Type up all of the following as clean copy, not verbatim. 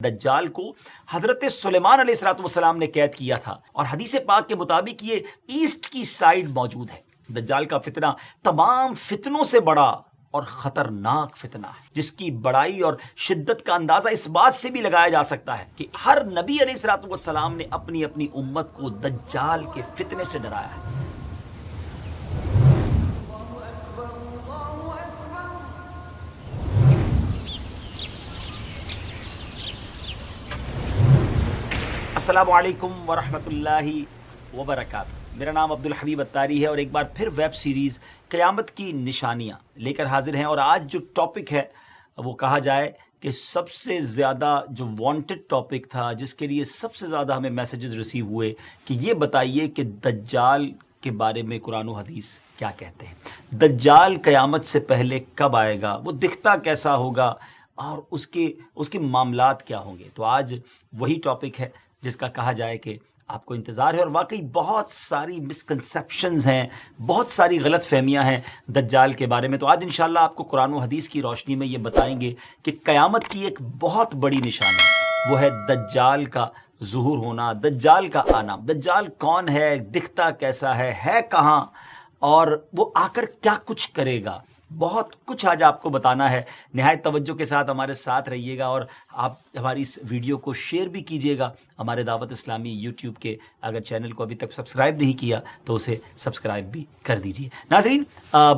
دجال کو حضرت سلیمان علیہ الصلوۃ والسلام نے قید کیا تھا، اور حدیث پاک کے مطابق یہ ایسٹ کی سائیڈ موجود ہے۔ دجال کا فتنہ تمام فتنوں سے بڑا اور خطرناک فتنہ ہے، جس کی بڑائی اور شدت کا اندازہ اس بات سے بھی لگایا جا سکتا ہے کہ ہر نبی علیہ الصلوۃ والسلام نے اپنی اپنی امت کو دجال کے فتنے سے ڈرایا ہے۔ السلام علیکم ورحمۃ اللہ وبرکاتہ۔ میرا نام عبدالحبیب اتاری ہے، اور ایک بار پھر ویب سیریز قیامت کی نشانیاں لے کر حاضر ہیں۔ اور آج جو ٹاپک ہے وہ کہا جائے کہ سب سے زیادہ جو وانٹڈ ٹاپک تھا، جس کے لیے سب سے زیادہ ہمیں میسیجز ریسیو ہوئے کہ یہ بتائیے کہ دجال کے بارے میں قرآن و حدیث کیا کہتے ہیں، دجال قیامت سے پہلے کب آئے گا، وہ دکھتا کیسا ہوگا، اور اس کے معاملات کیا ہوں گے۔ تو آج وہی ٹاپک ہے جس کا کہا جائے کہ آپ کو انتظار ہے، اور واقعی بہت ساری مسکنسیپشنز ہیں، بہت ساری غلط فہمیاں ہیں دجال کے بارے میں۔ تو آج انشاءاللہ آپ کو قرآن و حدیث کی روشنی میں یہ بتائیں گے کہ قیامت کی ایک بہت بڑی نشانی وہ ہے دجال کا ظہور ہونا، دجال کا آنا۔ دجال کون ہے، دکھتا کیسا ہے کہاں، اور وہ آ کر کیا کچھ کرے گا۔ بہت کچھ آج آپ کو بتانا ہے۔ نہایت توجہ کے ساتھ ہمارے ساتھ رہیے گا، اور آپ ہماری اس ویڈیو کو شیئر بھی کیجیے گا ہمارے دعوت اسلامی یوٹیوب کے۔ اگر چینل کو ابھی تک سبسکرائب نہیں کیا تو اسے سبسکرائب بھی کر دیجیے۔ ناظرین،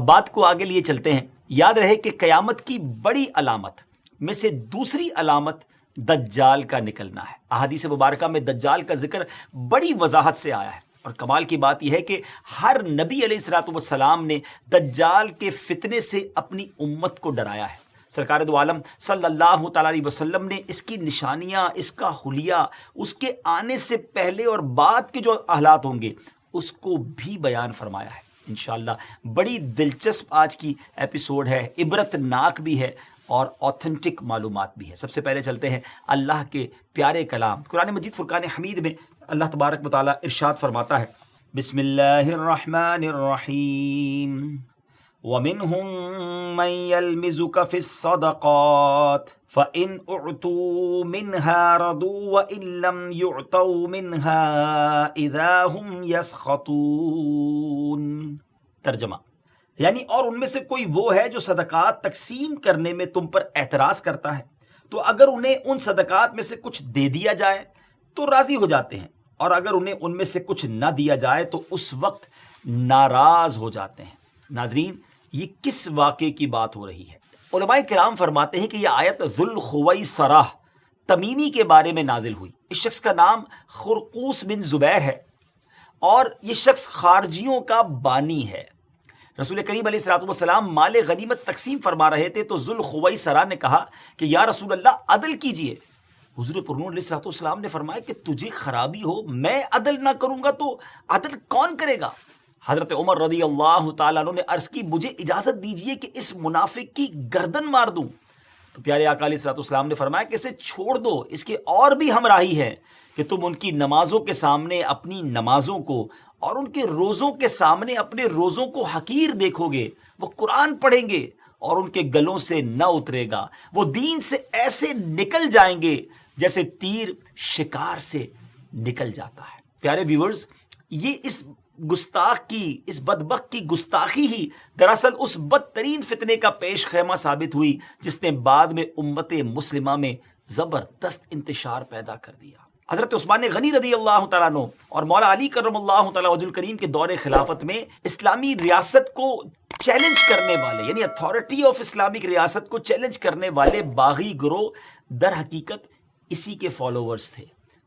بات کو آگے لیے چلتے ہیں۔ یاد رہے کہ قیامت کی بڑی علامت میں سے دوسری علامت دجال کا نکلنا ہے۔ احادیث مبارکہ میں دجال کا ذکر بڑی وضاحت سے آیا ہے، اور کمال کی بات یہ ہے کہ ہر نبی علیہ الصلوۃ والسلام نے دجال کے فتنے سے اپنی امت کو ڈرایا ہے۔ سرکار دو عالم صلی اللہ تعالیٰ علیہ وسلم نے اس کی نشانیاں، اس کا حلیہ، اس کے آنے سے پہلے اور بعد کے جو حالات ہوں گے اس کو بھی بیان فرمایا ہے۔ انشاءاللہ بڑی دلچسپ آج کی ایپیسوڈ ہے، عبرت ناک بھی ہے اور اوتھنٹک معلومات بھی ہے۔ سب سے پہلے چلتے ہیں اللہ کے پیارے کلام قرآن مجید فرقان حمید میں۔ اللہ تبارک و تعالیٰ ارشاد فرماتا ہے، بسم اللہ الرحمن الرحیم، وَمِنْهُمْ مَنْ يَلْمِزُكَ فِي الصَّدَقَاتِ فَإِنْ أُعْطُوا مِنْهَا رَضُوا وَإِنْ لَمْ يُعْطَوْا مِنْهَا إِذَا هُمْ يَسْخَطُونَ۔ ترجمہ یعنی اور ان میں سے کوئی وہ ہے جو صدقات تقسیم کرنے میں تم پر اعتراض کرتا ہے، تو اگر انہیں ان صدقات میں سے کچھ دے دیا جائے تو راضی ہو جاتے ہیں، اور اگر انہیں ان میں سے کچھ نہ دیا جائے تو اس وقت ناراض ہو جاتے ہیں۔ ناظرین، یہ کس واقعے کی بات ہو رہی ہے؟ علماء کرام فرماتے ہیں کہ یہ آیت ذوالخویصرہ تمیمی کے بارے میں نازل ہوئی۔ اس شخص کا نام خرقوس بن زبیر ہے، اور یہ شخص خارجیوں کا بانی ہے۔ رسول کریم علیہ الصلوۃ والسلام مال غنیمت تقسیم فرما رہے تھے تو ذوالخویصرہ نے کہا کہ یا رسول اللہ عدل کیجئے۔ حضور پرنور علیہ الصلوۃ والسلام نے فرمایا کہ تجھے خرابی ہو، میں عدل نہ کروں گا تو عدل کون کرے گا؟ حضرت عمر رضی اللہ تعالیٰ عنہ نے عرض کی، مجھے اجازت دیجئے کہ اس منافق کی گردن مار دوں۔ تو پیارے آقا علیہ الصلوۃ والسلام نے فرمایا کہ اسے چھوڑ دو، اس کے اور بھی ہمراہی ہے کہ تم ان کی نمازوں کے سامنے اپنی نمازوں کو، اور ان کے روزوں کے سامنے اپنے روزوں کو حقیر دیکھو گے۔ وہ قرآن پڑھیں گے اور ان کے گلوں سے نہ اترے گا، وہ دین سے ایسے نکل جائیں گے جیسے تیر شکار سے نکل جاتا ہے۔ پیارے ویورز، یہ اس گستاخ کی، اس بدبخت کی گستاخی ہی دراصل اس بدترین فتنے کا پیش خیمہ ثابت ہوئی جس نے بعد میں امت مسلمہ میں زبردست انتشار پیدا کر دیا۔ حضرت عثمان غنی رضی اللہ تعالیٰ عنہ اور مولا علی کرم اللہ تعالیٰ وجہ الکریم کے دور خلافت میں اسلامی ریاست کو چیلنج کرنے والے، یعنی اتھارٹی آف اسلامک ریاست کو چیلنج کرنے والے باغی گروہ در حقیقت اسی کے فالوورز تھے۔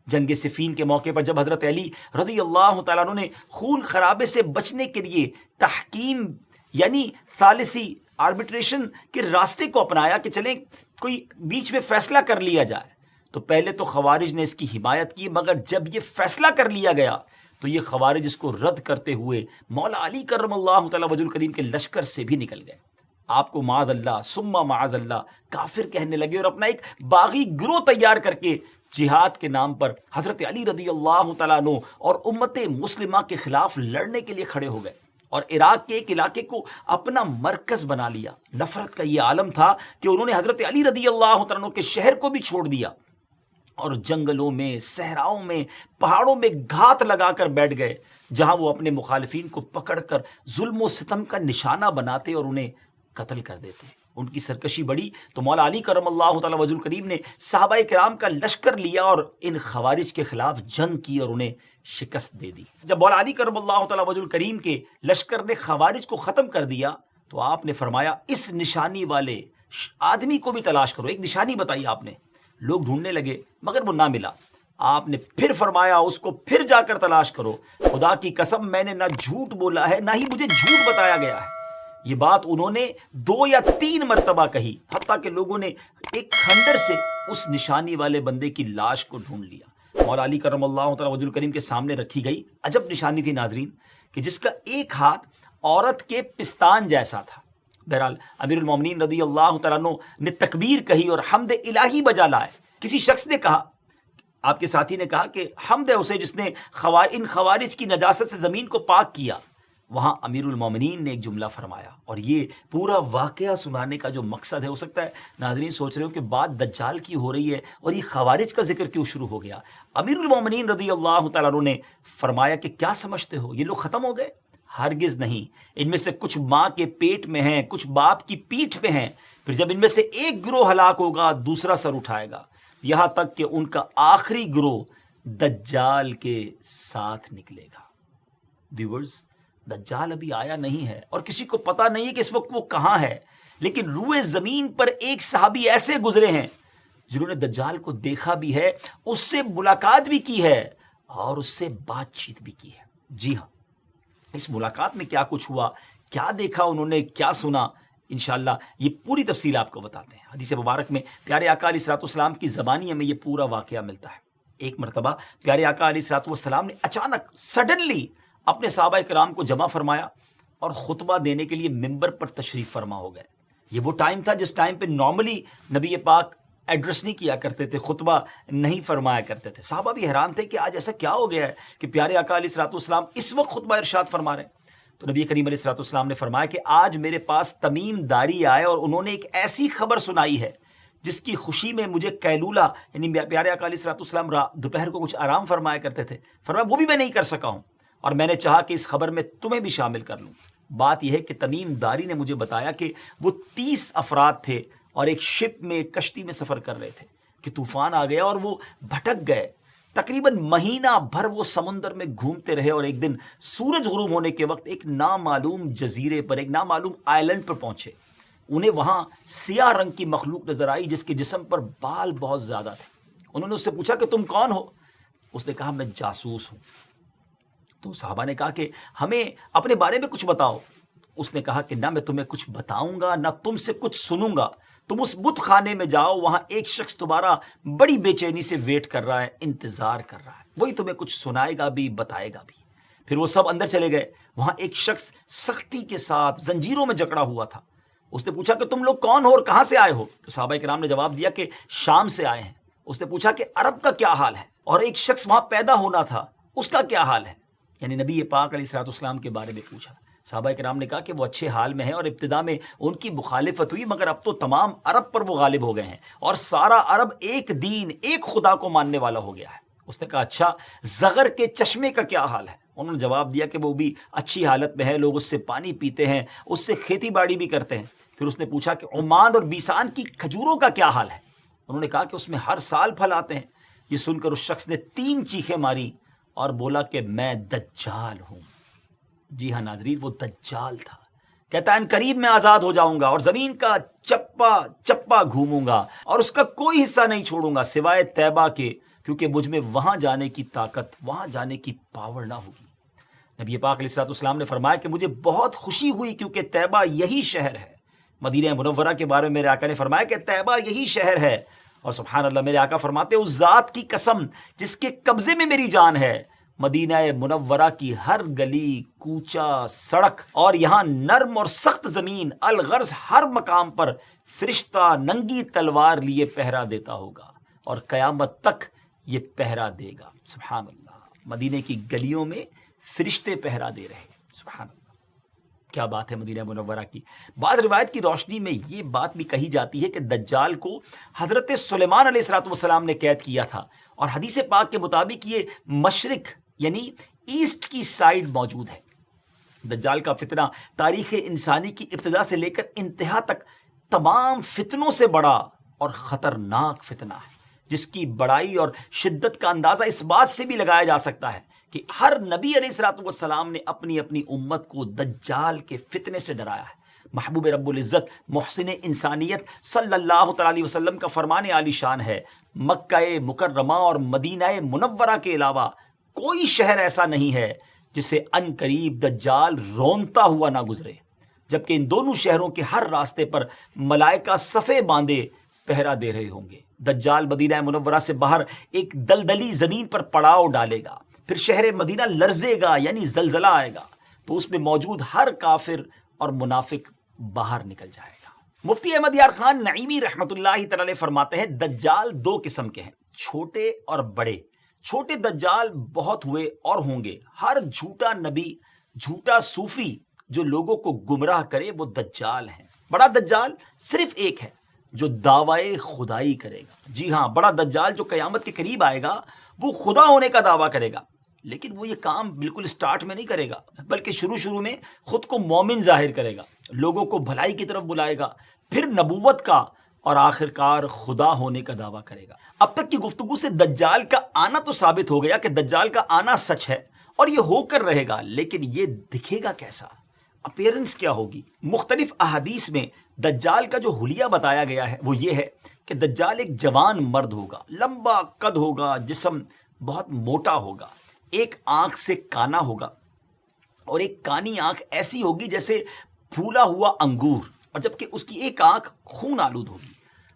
جنگ صفین کے موقع پر جب حضرت علی رضی اللہ تعالیٰ عنہ نے خون خرابے سے بچنے کے لیے تحکیم یعنی ثالثی آربیٹریشن کے راستے کو اپنایا کہ چلیں کوئی بیچ میں فیصلہ کر لیا جائے، تو پہلے تو خوارج نے اس کی حمایت کی، مگر جب یہ فیصلہ کر لیا گیا تو یہ خوارج اس کو رد کرتے ہوئے مولا علی کرم اللہ تعالیٰ وجہ الکریم کے لشکر سے بھی نکل گئے۔ آپ کو معاذ اللہ ثم معاذ اللہ کافر کہنے لگے، اور اپنا ایک باغی گروہ تیار کر کے جہاد کے نام پر حضرت علی رضی اللہ تعالیٰ عنہ اور امت مسلمہ کے خلاف لڑنے کے لیے کھڑے ہو گئے، اور عراق کے ایک علاقے کو اپنا مرکز بنا لیا۔ نفرت کا یہ عالم تھا کہ انہوں نے حضرت علی رضی اللہ تعالیٰ عنہ کے شہر کو بھی چھوڑ دیا، اور جنگلوں میں، صحراؤں میں، پہاڑوں میں گھات لگا کر بیٹھ گئے، جہاں وہ اپنے مخالفین کو پکڑ کر ظلم و ستم کا نشانہ بناتے اور انہیں قتل کر دیتے۔ ان کی سرکشی بڑی تو مولا علی کرم اللہ تعالی وجہ الکریم نے صحابہ کرام کا لشکر لیا اور ان خوارج کے خلاف جنگ کی اور انہیں شکست دے دی۔ جب مولا علی کرم اللہ تعالی وجہ الکریم کے لشکر نے خوارج کو ختم کر دیا تو آپ نے فرمایا اس نشانی والے آدمی کو بھی تلاش کرو۔ ایک نشانی بتائی آپ نے، لوگ ڈھونڈنے لگے مگر وہ نہ ملا۔ آپ نے پھر فرمایا اس کو پھر جا کر تلاش کرو، خدا کی قسم میں نے نہ جھوٹ بولا ہے نہ ہی مجھے جھوٹ بتایا گیا ہے۔ یہ بات انہوں نے 2 یا 3 مرتبہ کہی، حتیٰ کہ لوگوں نے ایک کھنڈر سے اس نشانی والے بندے کی لاش کو ڈھونڈ لیا۔ مولا علی کرم اللہ تعالی وجہ الکریم کے سامنے رکھی گئی عجب نشانی تھی ناظرین، کہ جس کا ایک ہاتھ عورت کے پستان جیسا تھا۔ بہرحال امیر المومنین رضی اللہ تعالیٰ عنہ نے تکبیر کہی اور حمد الہی بجا لائے۔ کسی شخص نے کہا، آپ کے ساتھی نے کہا کہ حمد ہے اسے جس نے ان خوارج کی نجاست سے زمین کو پاک کیا۔ وہاں امیر المومنین نے ایک جملہ فرمایا، اور یہ پورا واقعہ سنانے کا جو مقصد ہے، ہو سکتا ہے ناظرین سوچ رہے ہو کہ بات دجال کی ہو رہی ہے اور یہ خوارج کا ذکر کیوں شروع ہو گیا۔ امیر المومنین رضی اللہ تعالیٰ عنہ نے فرمایا کہ کیا سمجھتے ہو یہ لوگ ختم ہو گئے؟ ہرگز نہیں، ان میں سے کچھ ماں کے پیٹ میں ہیں، کچھ باپ کی پیٹھ پہ ہیں، پھر جب ان میں سے ایک گروہ ہلاک ہوگا دوسرا سر اٹھائے گا، یہاں تک کہ ان کا آخری گروہ دجال کے ساتھ نکلے گا۔ ویورز، دجال ابھی آیا نہیں ہے اور کسی کو پتا نہیں ہے کہ اس وقت وہ کہاں ہے، لیکن روئے زمین پر ایک صحابی ایسے گزرے ہیں جنہوں نے دجال کو دیکھا بھی ہے، اس سے ملاقات بھی کی ہے اور اس سے بات چیت بھی کی ہے۔ جی ہاں، اس ملاقات میں کیا کچھ ہوا، کیا دیکھا انہوں نے، کیا سنا، انشاءاللہ یہ پوری تفصیل آپ کو بتاتے ہیں۔ حدیث مبارک میں پیارے آقا علیہ الصلوۃ والسلام کی زبانی ہمیں یہ پورا واقعہ ملتا ہے۔ ایک مرتبہ پیارے آقا علیہ الصلوۃ والسلام نے اچانک سڈنلی اپنے صحابہ کرام کو جمع فرمایا اور خطبہ دینے کے لیے ممبر پر تشریف فرما ہو گئے۔ یہ وہ ٹائم تھا جس ٹائم پہ نارملی نبی پاک ایڈریس نہیں کیا کرتے تھے، خطبہ نہیں فرمایا کرتے تھے۔ صحابہ بھی حیران تھے کہ آج ایسا کیا ہو گیا ہے کہ پیارے آقا علیہ الصلوۃ والسلام اس وقت خطبہ ارشاد فرما رہے ہیں۔ تو نبی کریم علیہ الصلوۃ والسلام نے فرمایا کہ آج میرے پاس تمیم داری آئے اور انہوں نے ایک ایسی خبر سنائی ہے جس کی خوشی میں مجھے قیلولہ، یعنی پیارے آقا علیہ الصلوۃ والسلام دوپہر کو کچھ آرام فرمایا کرتے تھے، فرمایا وہ بھی میں نہیں کر سکا ہوں، اور میں نے چاہا کہ اس خبر میں تمہیں بھی شامل کر لوں۔ بات یہ ہے کہ تمیم داری نے مجھے بتایا کہ وہ 30 افراد تھے اور ایک شپ میں، کشتی میں سفر کر رہے تھے کہ طوفان آ گیا اور وہ بھٹک گئے۔ تقریباً مہینہ بھر وہ سمندر میں گھومتے رہے اور ایک دن سورج غروب ہونے کے وقت ایک نامعلوم جزیرے پر، ایک نامعلوم آئلینڈ پر پہنچے۔ انہیں وہاں سیاہ رنگ کی مخلوق نظر آئی جس کے جسم پر بال بہت زیادہ تھے۔ انہوں نے اس سے پوچھا کہ تم کون ہو؟ اس نے کہا میں جاسوس ہوں۔ تو صحابہ نے کہا کہ ہمیں اپنے بارے میں کچھ بتاؤ۔ اس نے کہا کہ نہ میں تمہیں کچھ بتاؤں گا نہ تم سے کچھ سنوں گا، تم اس بت خانے میں جاؤ، وہاں ایک شخص تمہارا بڑی بے چینی سے ویٹ کر رہا ہے، انتظار کر رہا ہے، وہی تمہیں کچھ سنائے گا بھی بتائے گا بھی۔ پھر وہ سب اندر چلے گئے۔ وہاں ایک شخص سختی کے ساتھ زنجیروں میں جکڑا ہوا تھا۔ اس نے پوچھا کہ تم لوگ کون ہو اور کہاں سے آئے ہو؟ تو صحابہ کرام نے جواب دیا کہ شام سے آئے ہیں۔ اس نے پوچھا کہ عرب کا کیا حال ہے؟ اور ایک شخص وہاں پیدا ہونا تھا، اس کا کیا حال ہے؟ یعنی نبی پاک علیہ الصلوۃ والسلام کے بارے میں پوچھا۔ صحابہ کرام نے کہا کہ وہ اچھے حال میں ہیں، اور ابتدا میں ان کی مخالفت ہوئی مگر اب تو تمام عرب پر وہ غالب ہو گئے ہیں اور سارا عرب ایک دین، ایک خدا کو ماننے والا ہو گیا ہے۔ اس نے کہا اچھا زغر کے چشمے کا کیا حال ہے؟ انہوں نے جواب دیا کہ وہ بھی اچھی حالت میں ہے، لوگ اس سے پانی پیتے ہیں، اس سے کھیتی باڑی بھی کرتے ہیں۔ پھر اس نے پوچھا کہ عمان اور بیسان کی کھجوروں کا کیا حال ہے؟ انہوں نے کہا کہ اس میں ہر سال پھل آتے ہیں۔ یہ سن کر اس شخص نے 3 چیخیں ماری اور بولا کہ میں دجال ہوں۔ جی ہاں ناظرین، وہ دجال تھا۔ کہتا ہے ان قریب میں آزاد ہو جاؤں گا اور زمین کا چپا چپا گھوموں گا اور اس کا کوئی حصہ نہیں چھوڑوں گا سوائے طیبہ کے، کیونکہ مجھ میں وہاں جانے کی طاقت، وہاں جانے کی پاور نہ ہوگی۔ نبی پاک علیہ الصلوۃ والسلام نے فرمایا کہ مجھے بہت خوشی ہوئی کیونکہ طیبہ یہی شہر ہے۔ مدینہ منورہ کے بارے میں میرے آقا نے فرمایا کہ طیبہ یہی شہر ہے، اور سبحان اللہ میرے آقا فرماتے ہیں اس ذات کی قسم جس کے قبضے میں میری جان ہے، مدینہ منورہ کی ہر گلی، کوچہ، سڑک اور یہاں نرم اور سخت زمین، الغرض ہر مقام پر فرشتہ ننگی تلوار لیے پہرا دیتا ہوگا اور قیامت تک یہ پہرا دے گا۔ سبحان اللہ، مدینے کی گلیوں میں فرشتے پہرا دے رہے ہیں۔ سبحان اللہ، کیا بات ہے مدینہ منورہ کی. بعض روایت کی روشنی میں یہ بات بھی کہی جاتی ہے کہ دجال کو حضرت سلیمان علیہ السلام نے قید کیا تھا، اور حدیث پاک کے مطابق یہ مشرق یعنی ایسٹ کی سائیڈ موجود ہے. دجال کا فتنہ تاریخ انسانی کی ابتدا سے لے کر انتہا تک تمام فتنوں سے بڑا اور خطرناک فتنہ ہے، جس کی بڑائی اور شدت کا اندازہ اس بات سے بھی لگایا جا سکتا ہے کہ ہر نبی علیہ السلام نے اپنی اپنی امت کو دجال کے فتنے سے ڈرایا ہے. محبوب رب العزت محسن انسانیت صلی اللہ تعالی علیہ وسلم کا فرمان عالی شان ہے، مکہ مکرمہ اور مدینہ منورہ کے علاوہ کوئی شہر ایسا نہیں ہے جسے ان قریب دجال رونتا ہوا نہ گزرے، جبکہ ان دونوں شہروں کے ہر راستے پر ملائکہ صفے باندھے پہرا دے رہے ہوں گے. دجال مدینہ منورہ سے باہر ایک دلدلی زمین پر پڑاؤ ڈالے گا، پھر شہر مدینہ لرزے گا یعنی زلزلہ آئے گا تو اس میں موجود ہر کافر اور منافق باہر نکل جائے گا. مفتی احمد یار خان نعیمی رحمۃ اللہ تعالی فرماتے ہیں دجال دو قسم کے ہیں، چھوٹے اور بڑے. چھوٹے دجال بہت ہوئے اور ہوں گے. ہر جھوٹا نبی، جھوٹا صوفی جو لوگوں کو گمراہ کرے وہ دجال ہیں. بڑا دجال صرف ایک ہے جو دعوی خدائی کرے گا. جی ہاں، بڑا دجال جو قیامت کے قریب آئے گا وہ خدا ہونے کا دعویٰ کرے گا، لیکن وہ یہ کام بالکل سٹارٹ میں نہیں کرے گا، بلکہ شروع میں خود کو مومن ظاہر کرے گا، لوگوں کو بھلائی کی طرف بلائے گا، پھر نبوت کا اور آخرکار خدا ہونے کا دعویٰ کرے گا. اب تک کی گفتگو سے دجال کا آنا تو ثابت ہو گیا کہ دجال کا آنا سچ ہے اور یہ ہو کر رہے گا، لیکن یہ دکھے گا کیسا، اپیرنس کیا ہوگی. مختلف احادیث میں دجال کا جو حلیہ بتایا گیا ہے وہ یہ ہے کہ دجال ایک جوان مرد ہوگا، لمبا قد ہوگا، جسم بہت موٹا ہوگا، ایک آنکھ سے کانا ہوگا، اور ایک کانی آنکھ ایسی ہوگی جیسے پھولا ہوا انگور، اور جبکہ اس کی ایک آنکھ خون آلود ہوگی.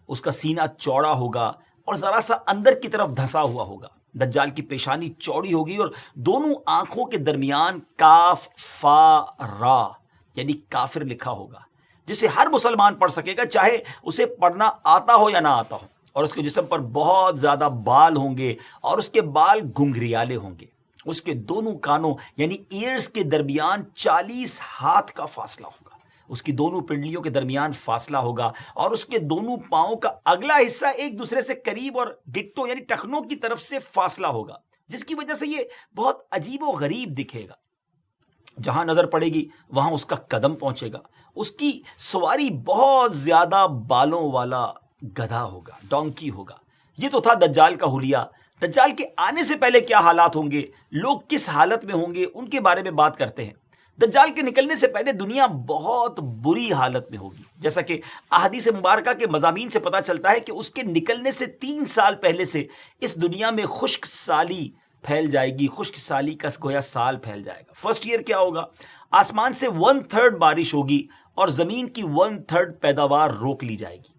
اس کا سینہ چوڑا ہوگا اور ذرا سا اندر کی طرف دھسا ہوا ہوگا. دجال کی پیشانی چوڑی ہوگی اور دونوں آنکھوں کے درمیان کاف فا را یعنی کافر لکھا ہوگا، جسے ہر مسلمان پڑھ سکے گا چاہے اسے پڑھنا آتا ہو یا نہ آتا ہو. اور اس کے جسم پر بہت زیادہ بال ہوں گے اور اس کے بال گھنگریالے ہوں گے. اس کے دونوں کانوں یعنی ایئرز کے درمیان 40 ہاتھ کا فاصلہ ہوگا. اس کی دونوں پنڈلیوں کے درمیان فاصلہ ہوگا اور اس کے دونوں پاؤں کا اگلا حصہ ایک دوسرے سے قریب اور ڈٹو یعنی ٹخنوں کی طرف سے فاصلہ ہوگا، جس کی وجہ سے یہ بہت عجیب و غریب دکھے گا. جہاں نظر پڑے گی وہاں اس کا قدم پہنچے گا. اس کی سواری بہت زیادہ بالوں والا گدھا ہوگا، ڈونکی ہوگا. یہ تو تھا دجال کا حلیہ. دجال کے آنے سے پہلے کیا حالات ہوں گے، لوگ کس حالت میں ہوں گے، ان کے بارے میں بات کرتے ہیں. دجال کے نکلنے سے پہلے دنیا بہت بری حالت میں ہوگی، جیسا کہ احادیث مبارکہ کے مضامین سے پتہ چلتا ہے کہ اس کے نکلنے سے 3 سال پہلے سے اس دنیا میں خشک سالی پھیل جائے گی. خشک سالی کا گویا سال پھیل جائے گا. فرسٹ ایئر کیا ہوگا، آسمان سے 1/3 بارش ہوگی اور زمین کی 1/3 پیداوار روک لی جائے گی،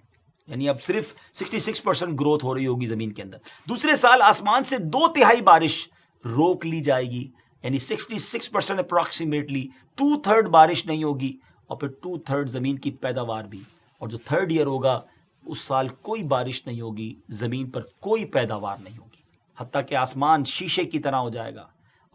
یعنی اب صرف 66% گروتھ ہو رہی ہوگی زمین کے اندر. دوسرے سال آسمان سے 2/3 بارش روک لی جائے گی، یعنی 66% اپروکسیمیٹلی 2/3 بارش نہیں ہوگی، اور پھر 2/3 زمین کی پیداوار بھی. اور جو 3rd ایئر ہوگا اس سال کوئی بارش نہیں ہوگی، زمین پر کوئی پیداوار نہیں ہوگی، حتیٰ کہ آسمان شیشے کی طرح ہو جائے گا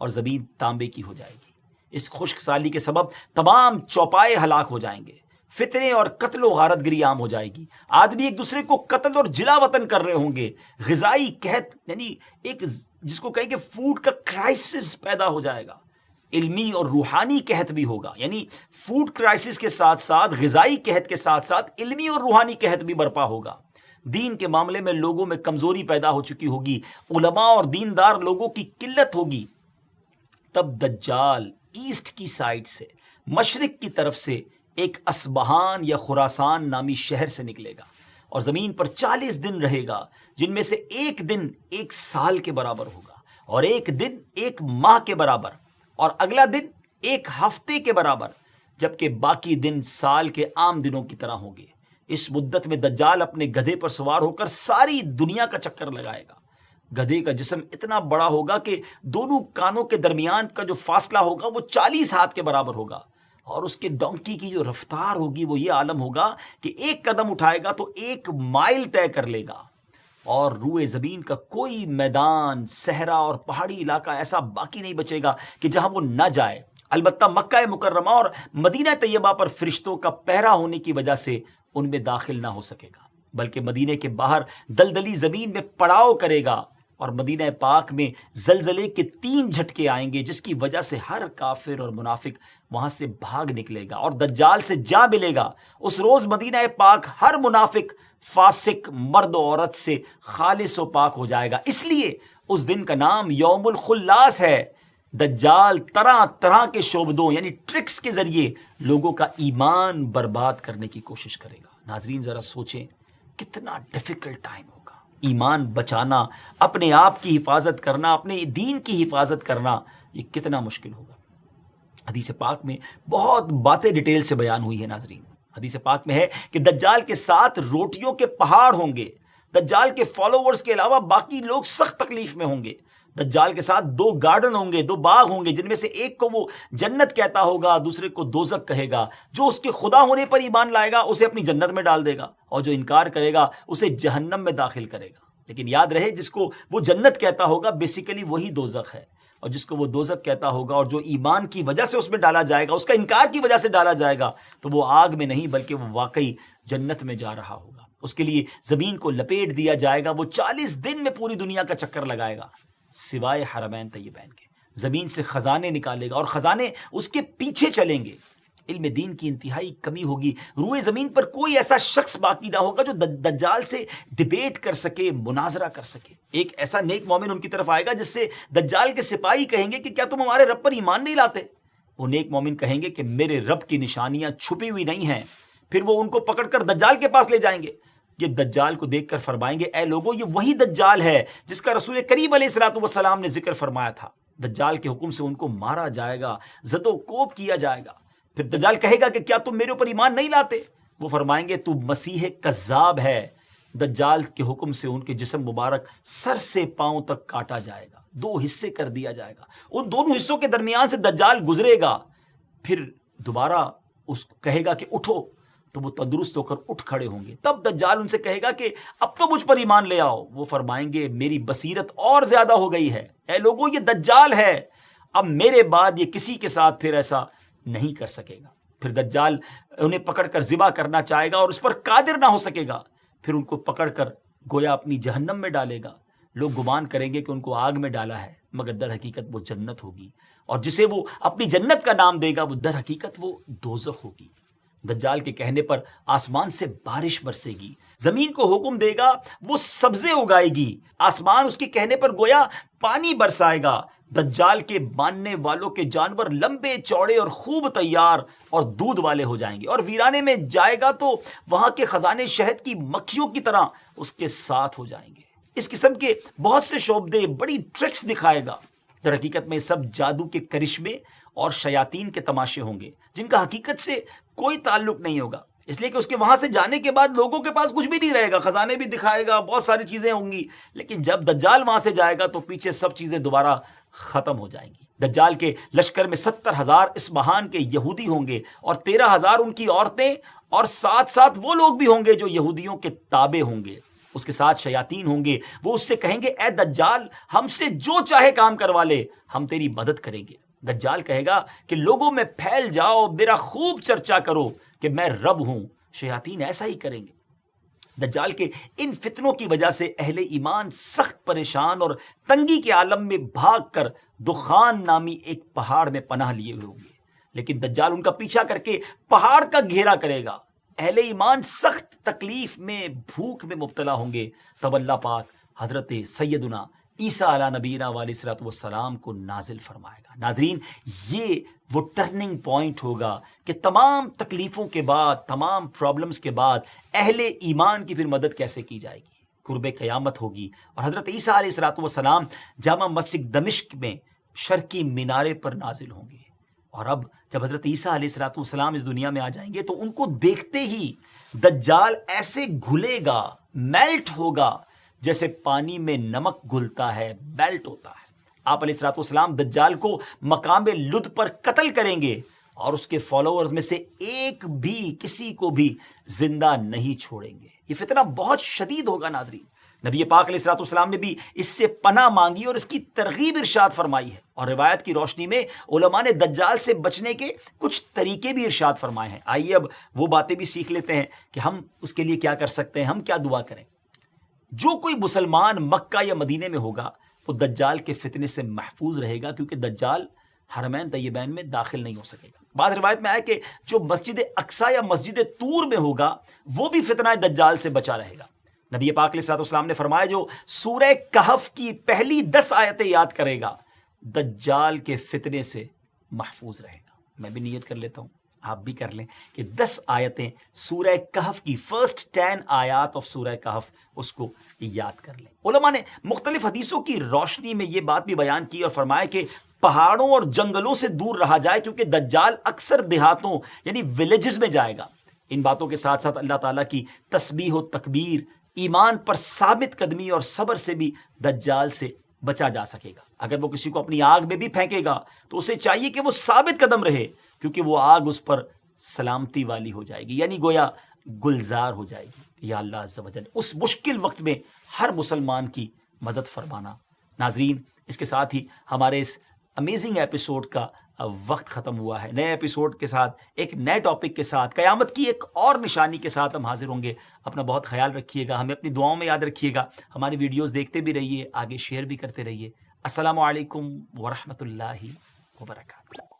اور زمین تانبے کی ہو جائے گی. اس خشک سالی کے سبب تمام چوپائے ہلاک ہو جائیں گے، فتنے اور قتل و غارت گری عام ہو جائے گی، آدمی ایک دوسرے کو قتل اور جلا وطن کر رہے ہوں گے، غذائی قحط یعنی ایک جس کو کہیں کہ فوڈ کا کرائسس پیدا ہو جائے گا، علمی اور روحانی قحط بھی ہوگا، یعنی فوڈ کرائسس کے ساتھ ساتھ غذائی قحط کے ساتھ ساتھ علمی اور روحانی قحط بھی برپا ہوگا. دین کے معاملے میں لوگوں میں کمزوری پیدا ہو چکی ہوگی، علماء اور دیندار لوگوں کی قلت ہوگی. تب دجال ایسٹ کی سائڈ سے، مشرق کی طرف سے ایک اصبہان یا خراسان نامی شہر سے نکلے گا اور زمین پر 40 دن رہے گا، جن میں سے ایک دن 1 سال کے برابر ہوگا، اور ایک دن 1 ماہ کے برابر، اور اگلا دن 1 ہفتے کے برابر، جبکہ باقی دن سال کے عام دنوں کی طرح ہوں گے. اس مدت میں دجال اپنے گدھے پر سوار ہو کر ساری دنیا کا چکر لگائے گا. گدھے کا جسم اتنا بڑا ہوگا کہ دونوں کانوں کے درمیان کا جو فاصلہ ہوگا وہ 40 ہاتھ کے برابر ہوگا، اور اس کے ڈونکی کی جو رفتار ہوگی وہ یہ عالم ہوگا کہ 1 قدم اٹھائے گا تو 1 مائل طے کر لے گا، اور روئے زمین کا کوئی میدان، صحرا اور پہاڑی علاقہ ایسا باقی نہیں بچے گا کہ جہاں وہ نہ جائے. البتہ مکہ مکرمہ اور مدینہ طیبہ پر فرشتوں کا پہرا ہونے کی وجہ سے ان میں داخل نہ ہو سکے گا، بلکہ مدینے کے باہر دلدلی زمین میں پڑاؤ کرے گا، اور مدینہ پاک میں زلزلے کے 3 جھٹکے آئیں گے جس کی وجہ سے ہر کافر اور منافق وہاں سے بھاگ نکلے گا اور دجال سے جا ملے گا۔ اس روز مدینہ پاک ہر منافق، فاسق، مرد و عورت سے خالص و پاک ہو جائے گا۔ اس لیے اس دن کا نام یوم الخلاص ہے۔ دجال طرح طرح کے شعبدوں یعنی ٹرکس کے ذریعے لوگوں کا ایمان برباد کرنے کی کوشش کرے گا۔ ناظرین ذرا سوچیں کتنا ڈیفیکلٹ ٹائم ہوگا۔ ایمان بچانا، اپنے آپ کی حفاظت کرنا، اپنے دین کی حفاظت کرنا، یہ کتنا مشکل ہوگا۔ حدیث پاک میں بہت باتیں ڈیٹیل سے بیان ہوئی ہے ناظرین۔ حدیث پاک میں ہے کہ دجال کے ساتھ روٹیوں کے پہاڑ ہوں گے۔ دجال کے فالوورز کے علاوہ باقی لوگ سخت تکلیف میں ہوں گے۔ دجال کے ساتھ 2 گارڈن ہوں گے، 2 باغ ہوں گے، جن میں سے ایک کو وہ جنت کہتا ہوگا، دوسرے کو دوزخ کہے گا۔ جو اس کے خدا ہونے پر ایمان لائے گا اسے اپنی جنت میں ڈال دے گا، اور جو انکار کرے گا اسے جہنم میں داخل کرے گا۔ لیکن یاد رہے، جس کو وہ جنت کہتا ہوگا بیسیکلی وہی دوزخ ہے، اور جس کو وہ دوزخ کہتا ہوگا اور جو ایمان کی وجہ سے اس میں ڈالا جائے گا، اس کا انکار کی وجہ سے ڈالا جائے گا، تو وہ آگ میں نہیں بلکہ وہ واقعی جنت میں جا رہا ہوگا۔ اس کے لیے زمین کو لپیٹ دیا جائے گا، وہ 40 دن میں پوری دنیا کا چکر لگائے گا سوائے حرمین طیبین کے۔ زمین سے خزانے نکالے گا اور خزانے اس کے پیچھے چلیں گے۔ علم دین کی انتہائی کمی ہوگی۔ روئے زمین پر کوئی ایسا شخص باقی نہ ہوگا جو دجال سے ڈیبیٹ کر سکے، مناظرہ کر سکے۔ ایک ایسا نیک مومن ان کی طرف آئے گا جس سے دجال کے سپاہی کہیں گے کہ کیا تم ہمارے رب پر ایمان نہیں لاتے؟ وہ نیک مومن کہیں گے کہ میرے رب کی نشانیاں چھپی ہوئی نہیں ہیں۔ پھر وہ ان کو پکڑ کر دجال کے پاس لے جائیں گے۔ یہ دجال کو دیکھ کر فرمائیں گے، اے لوگوں، یہ وہی دجال ہے جس کا رسول کریم علیہ الصلوۃ والسلام نے ذکر فرمایا تھا۔ دجال کے حکم سے ان کو مارا جائے گا، زد و کوب کیا جائے گا۔ پھر دجال کہے گا کہ کیا تم میرے اوپر ایمان نہیں لاتے؟ وہ فرمائیں گے تو مسیح کذاب ہے۔ دجال کے حکم سے ان کے جسم مبارک سر سے پاؤں تک کاٹا جائے گا، 2 حصے کر دیا جائے گا۔ ان دونوں حصوں کے درمیان سے دجال گزرے گا۔ پھر دوبارہ اس کو کہے گا کہ اٹھو، تو وہ تندرست ہو کر اٹھ کھڑے ہوں گے۔ تب دجال ان سے کہے گا کہ اب تو مجھ پر ایمان لے آؤ۔ وہ فرمائیں گے میری بصیرت اور زیادہ ہو گئی ہے، اے لوگوں یہ دجال ہے، اب میرے بعد یہ کسی کے ساتھ پھر ایسا نہیں کر سکے گا۔ پھر دجال انہیں پکڑ کر ذبح کرنا چاہے گا اور اس پر قادر نہ ہو سکے گا۔ پھر ان کو پکڑ کر گویا اپنی جہنم میں ڈالے گا۔ لوگ گمان کریں گے کہ ان کو آگ میں ڈالا ہے، مگر در حقیقت وہ جنت ہوگی، اور جسے وہ اپنی جنت کا نام دے گا وہ در حقیقت وہ دوزخ ہوگی۔ دجال کے کہنے پر آسمان سے بارش برسے گی، زمین کو حکم دے گا وہ سبزے اگائے گی، آسمان اس کے کہنے پر گویا پانی برسائے گا۔ دجال کے ماننے والوں کے جانور لمبے چوڑے اور خوب تیار اور دودھ والے ہو جائیں گے، اور ویرانے میں جائے گا تو وہاں کے خزانے شہد کی مکھیوں کی طرح اس کے ساتھ ہو جائیں گے۔ اس قسم کے بہت سے شعبدے، بڑی ٹرکس دکھائے گا۔ در حقیقت میں سب جادو کے کرشمے اور شیاطین کے تماشے ہوں گے جن کا حقیقت سے کوئی تعلق نہیں ہوگا، اس لیے کہ اس کے وہاں سے جانے کے بعد لوگوں کے پاس کچھ بھی نہیں رہے گا۔ خزانے بھی دکھائے گا، بہت ساری چیزیں ہوں گی، لیکن جب دجال وہاں سے جائے گا تو پیچھے سب چیزیں دوبارہ ختم ہو جائیں گی۔ دجال کے لشکر میں 70,000 اصبہان کے یہودی ہوں گے، اور 13,000 ان کی عورتیں، اور ساتھ ساتھ وہ لوگ بھی ہوں گے جو یہودیوں کے تابع ہوں گے۔ اس کے ساتھ شیاطین ہوں گے، وہ اس سے کہیں گے اے دجال ہم سے جو چاہے کام کروا لے، ہم تیری مدد کریں گے۔ دجال کہے گا کہ لوگوں میں پھیل جاؤ، میرا خوب چرچا کرو کہ میں رب ہوں۔ شیاطین ایسا ہی کریں گے۔ دجال کے ان فتنوں کی وجہ سے اہل ایمان سخت پریشان اور تنگی کے عالم میں بھاگ کر دخان نامی ایک پہاڑ میں پناہ لیے ہوئے ہوں گے، لیکن دجال ان کا پیچھا کر کے پہاڑ کا گھیرا کرے گا۔ اہل ایمان سخت تکلیف میں، بھوک میں مبتلا ہوں گے۔ تب اللہ پاک حضرت سیدنا عیسیٰ علیہ نبینا علیہ الصلوۃ والسلام کو نازل فرمائے گا۔ ناظرین یہ وہ ٹرننگ پوائنٹ ہوگا کہ تمام تکلیفوں کے بعد، تمام پرابلمز کے بعد اہل ایمان کی پھر مدد کیسے کی جائے گی۔ قرب قیامت ہوگی اور حضرت عیسیٰ علیہ الصلوۃ والسلام جامع مسجد دمشق میں شرقی مینارے پر نازل ہوں گے، اور اب جب حضرت عیسیٰ علیہ الصلوۃ والسلام اس دنیا میں آ جائیں گے تو ان کو دیکھتے ہی دجال ایسے گھلے گا، میلٹ ہوگا جیسے پانی میں نمک گھلتا ہے، میلٹ ہوتا ہے۔ آپ علیہ الصلوۃ والسلام دجال کو مقام لد پر قتل کریں گے، اور اس کے فالوورز میں سے ایک بھی، کسی کو بھی زندہ نہیں چھوڑیں گے۔ یہ فتنہ بہت شدید ہوگا ناظرین۔ نبی پاک علیہ الصلوۃ والسلام نے بھی اس سے پناہ مانگی اور اس کی ترغیب ارشاد فرمائی ہے، اور روایت کی روشنی میں علماء نے دجال سے بچنے کے کچھ طریقے بھی ارشاد فرمائے ہیں۔ آئیے اب وہ باتیں بھی سیکھ لیتے ہیں کہ ہم اس کے لیے کیا کر سکتے ہیں، ہم کیا دعا کریں۔ جو کوئی مسلمان مکہ یا مدینے میں ہوگا وہ دجال کے فتنے سے محفوظ رہے گا، کیونکہ دجال حرمین طیبین میں داخل نہیں ہو سکے گا۔ بعض روایت میں آیا کہ جو مسجد اقصی یا مسجد طور میں ہوگا وہ بھی فتنہ دجال سے بچا رہے گا۔ نبی پاک علیہ الصلوۃ والسلام نے فرمایا جو سورہ کہف کی پہلی 10 آیتیں یاد کرے گا دجال کے فتنے سے محفوظ رہے گا۔ میں بھی نیت کر لیتا ہوں، آپ بھی کر لیں کہ 10 آیتیں سورہ کہف کی فرسٹ 10 آیات آف سورہ کہف اس کو یاد کر لیں۔ علماء نے مختلف حدیثوں کی روشنی میں یہ بات بھی بیان کی اور فرمایا کہ پہاڑوں اور جنگلوں سے دور رہا جائے، کیونکہ دجال اکثر دیہاتوں یعنی ولیجز میں جائے گا۔ ان باتوں کے ساتھ ساتھ اللہ تعالیٰ کی تسبیح و تکبیر، ایمان پر ثابت قدمی اور صبر سے بھی دجال سے بچا جا سکے گا۔ اگر وہ کسی کو اپنی آگ میں بھی پھینکے گا تو اسے چاہیے کہ وہ ثابت قدم رہے، کیونکہ وہ آگ اس پر سلامتی والی ہو جائے گی، یعنی گویا گلزار ہو جائے گی۔ یا اللہ عز و جل اس مشکل وقت میں ہر مسلمان کی مدد فرمانا۔ ناظرین، اس کے ساتھ ہی ہمارے اس امیزنگ ایپیسوڈ کا وقت ختم ہوا ہے۔ نئے ایپیسوڈ کے ساتھ، ایک نئے ٹاپک کے ساتھ، قیامت کی ایک اور نشانی کے ساتھ ہم حاضر ہوں گے۔ اپنا بہت خیال رکھیے گا، ہمیں اپنی دعاؤں میں یاد رکھیے گا، ہماری ویڈیوز دیکھتے بھی رہیے، آگے شیئر بھی کرتے رہیے۔ السلام علیکم ورحمۃ اللہ وبرکاتہ۔